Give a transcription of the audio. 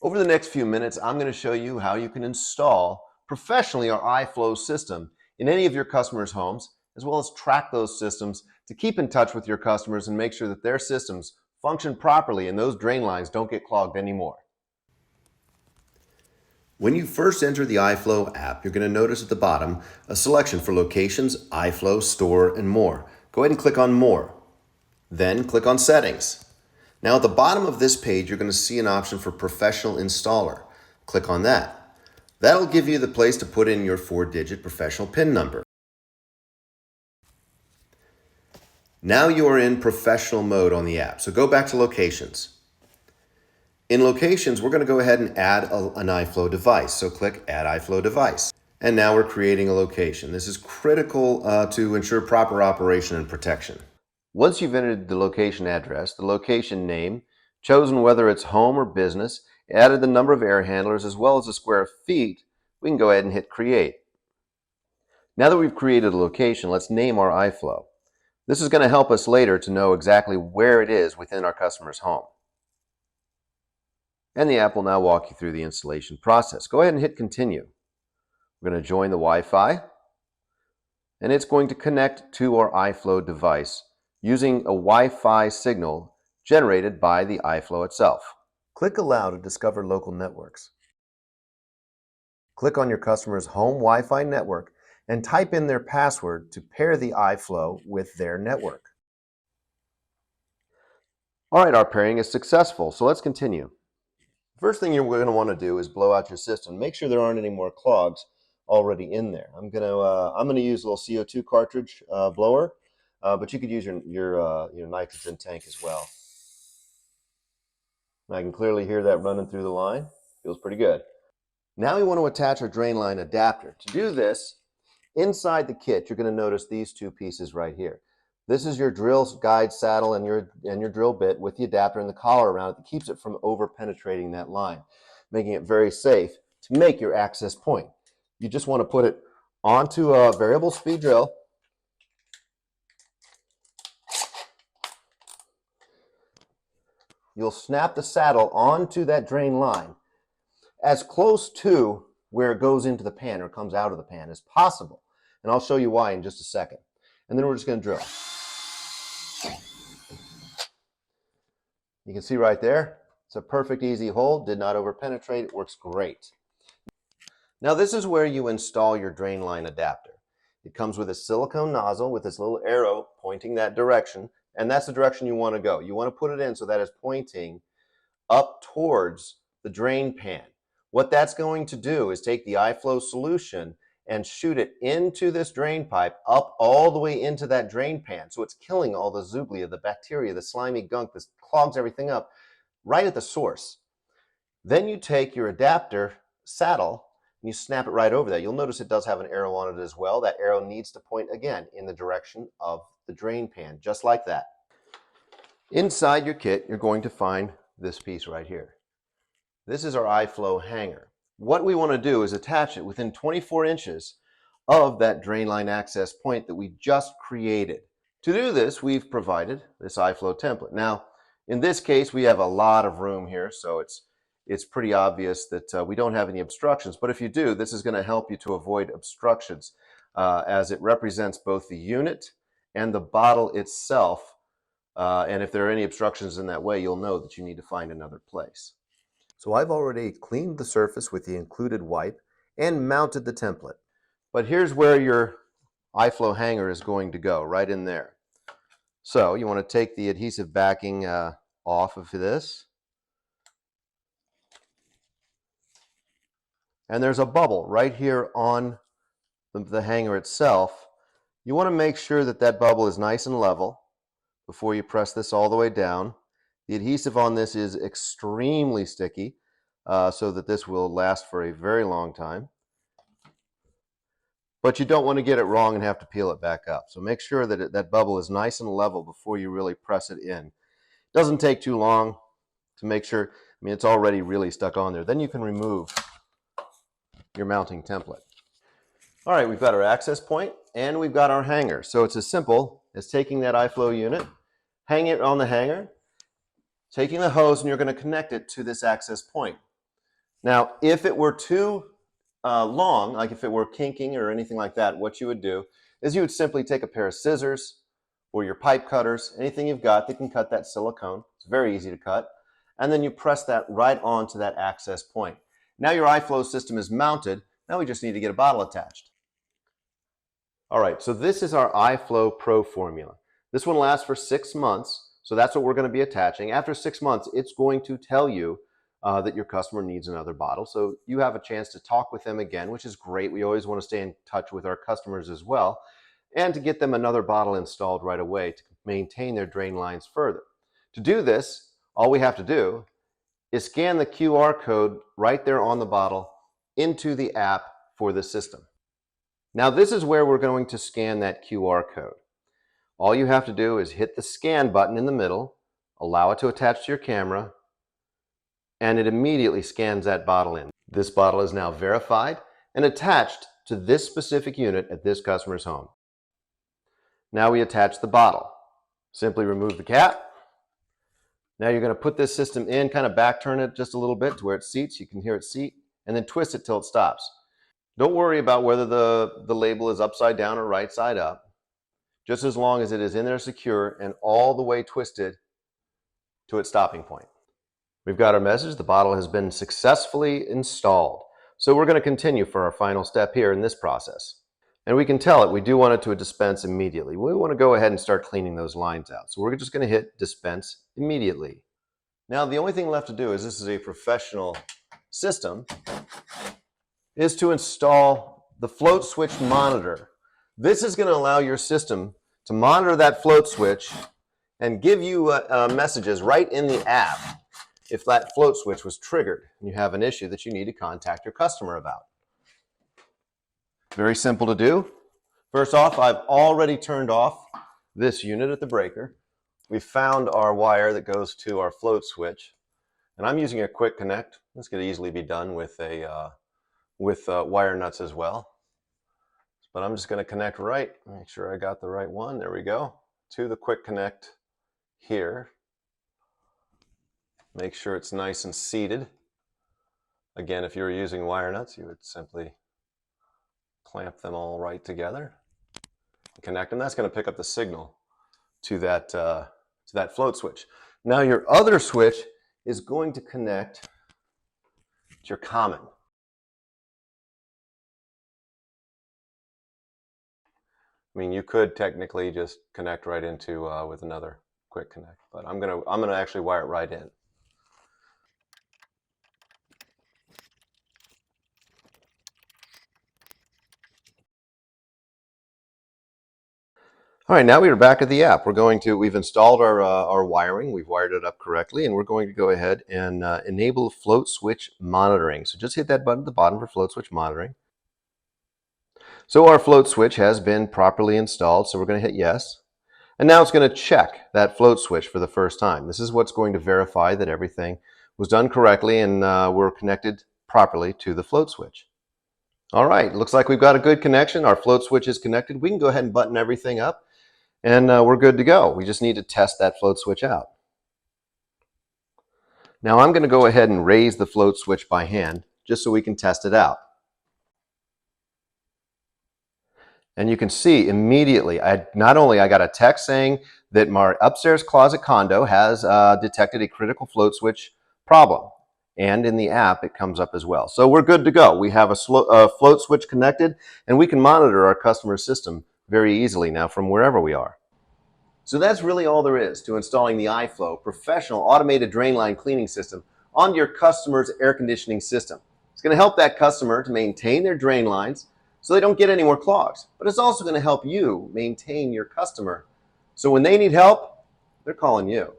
Over the next few minutes, I'm going to show you how you can install professionally our iFlow system in any of your customers' homes, as well as track those systems to keep in touch with your customers and make sure that their systems function properly and those drain lines don't get clogged anymore. When you first enter the iFlow app, you're going to notice at the bottom a selection for locations, iFlow, store, and more. Go ahead and click on More. Then click on Settings. Now at the bottom of this page, you're going to see an option for Professional Installer. Click on that. That'll give you the place to put in your 4-digit professional PIN number. Now you are in professional mode on the app, so go back to Locations. In Locations, we're going to go ahead and add an iFlow device, so click Add iFlow Device. And now we're creating a location. This is critical to ensure proper operation and protection. Once you've entered the location address, the location name, chosen whether it's home or business, added the number of air handlers as well as the square feet, we can go ahead and hit Create. Now that we've created a location, let's name our iFlow. This is going to help us later to know exactly where it is within our customer's home. And the app will now walk you through the installation process. Go ahead and hit Continue. We're going to join the Wi-Fi, and it's going to connect to our iFlow device using a Wi-Fi signal generated by the iFlow itself. Click Allow to discover local networks. Click on your customer's home Wi-Fi network and type in their password to pair the iFlow with their network. All right, our pairing is successful, so let's continue. First thing you're going to want to do is blow out your system. Make sure there aren't any more clogs already in there. I'm going to use a little CO2 cartridge blower. But you could use your nitrogen tank as well. I can clearly hear that running through the line. Feels pretty good. Now we want to attach our drain line adapter. To do this, inside the kit, you're going to notice these two pieces right here. This is your drill guide saddle and your drill bit with the adapter and the collar around it that keeps it from over penetrating that line, making it very safe to make your access point. You just want to put it onto a variable speed drill. You'll snap the saddle onto that drain line as close to where it goes into the pan or comes out of the pan as possible. And I'll show you why in just a second. And then we're just going to drill. You can see right there, it's a perfect easy hole, did not over penetrate, it works great. Now this is where you install your drain line adapter. It comes with a silicone nozzle with this little arrow pointing that direction. And that's the direction you want to go. You want to put it in so that it's pointing up towards the drain pan. What that's going to do is take the iFlow solution and shoot it into this drain pipe up all the way into that drain pan. So it's killing all the zooglea, the bacteria, the slimy gunk that clogs everything up right at the source. Then you take your adapter saddle and you snap it right over that. You'll notice it does have an arrow on it as well. That arrow needs to point again in the direction of the drain pan, just like that. Inside your kit, you're going to find this piece right here. This is our iFlow hanger. What we want to do is attach it within 24 inches of that drain line access point that we just created. To do this, we've provided this iFlow template. Now, in this case, we have a lot of room here, so it's pretty obvious that we don't have any obstructions. But if you do, this is going to help you to avoid obstructions as it represents both the unit and the bottle itself. And if there are any obstructions in that way, you'll know that you need to find another place. So I've already cleaned the surface with the included wipe and mounted the template. But here's where your iFlow hanger is going to go, right in there. So you want to take the adhesive backing off of this. And there's a bubble right here on the hanger itself. You want to make sure that that bubble is nice and level before you press this all the way down. The adhesive on this is extremely sticky, so that this will last for a very long time. But you don't want to get it wrong and have to peel it back up. So make sure that that bubble is nice and level before you really press it in. It doesn't take too long to make sure, it's already really stuck on there. Then you can remove your mounting template. All right, we've got our access point and we've got our hanger. So it's as simple as taking that iFlow unit, hanging it on the hanger, taking the hose, and you're going to connect it to this access point. Now, if it were too long, like if it were kinking or anything like that, what you would do is you would simply take a pair of scissors or your pipe cutters, anything you've got that can cut that silicone. It's very easy to cut. And then you press that right onto that access point. Now your iFlow system is mounted. Now we just need to get a bottle attached. All right, so this is our iFlow Pro formula. This one lasts for 6 months, so that's what we're going to be attaching. After 6 months, it's going to tell you that your customer needs another bottle. So you have a chance to talk with them again, which is great. We always want to stay in touch with our customers as well, and to get them another bottle installed right away to maintain their drain lines further. To do this, all we have to do is scan the QR code right there on the bottle into the app for the system. Now this is where we're going to scan that QR code. All you have to do is hit the scan button in the middle, allow it to attach to your camera, and it immediately scans that bottle in. This bottle is now verified and attached to this specific unit at this customer's home. Now we attach the bottle. Simply remove the cap. Now you're going to put this system in, kind of back turn it just a little bit to where it seats. You can hear it seat, and then twist it till it stops. Don't worry about whether the label is upside down or right side up, just as long as it is in there secure and all the way twisted to its stopping point. We've got our message. The bottle has been successfully installed. So we're going to continue for our final step here in this process. And we can tell it we do want it to dispense immediately. We want to go ahead and start cleaning those lines out. So we're just going to hit dispense immediately. Now the only thing left to do, is this is a professional system, is to install the float switch monitor. This is going to allow your system to monitor that float switch and give you messages right in the app if that float switch was triggered and you have an issue that you need to contact your customer about. Very simple to do. First off, I've already turned off this unit at the breaker. We found our wire that goes to our float switch, and I'm using a quick connect. This could easily be done with wire nuts as well. But I'm just going to connect right, make sure I got the right one. There we go. To the quick connect here. Make sure it's nice and seated. Again, if you were using wire nuts, you would simply clamp them all right together, connect them. That's going to pick up the signal to that float switch. Now your other switch is going to connect to your common. I mean, you could technically just connect right into with another quick connect, but I'm gonna actually wire it right in. All right, now we are back at the app. We've installed our wiring, we've wired it up correctly, and we're going to go ahead and enable float switch monitoring. So just hit that button at the bottom for float switch monitoring. So our float switch has been properly installed, so we're going to hit yes. And now it's going to check that float switch for the first time. This is what's going to verify that everything was done correctly and we're connected properly to the float switch. All right, looks like we've got a good connection. Our float switch is connected. We can go ahead and button everything up, and we're good to go. We just need to test that float switch out. Now I'm going to go ahead and raise the float switch by hand just so we can test it out. And you can see immediately, not only I got a text saying that my upstairs closet condo has detected a critical float switch problem. And in the app, it comes up as well. So we're good to go. We have a float switch connected, and we can monitor our customer system very easily now from wherever we are. So that's really all there is to installing the iFlow professional automated drain line cleaning system on your customer's air conditioning system. It's going to help that customer to maintain their drain lines so they don't get any more clogs. But it's also going to help you maintain your customer. So when they need help, they're calling you.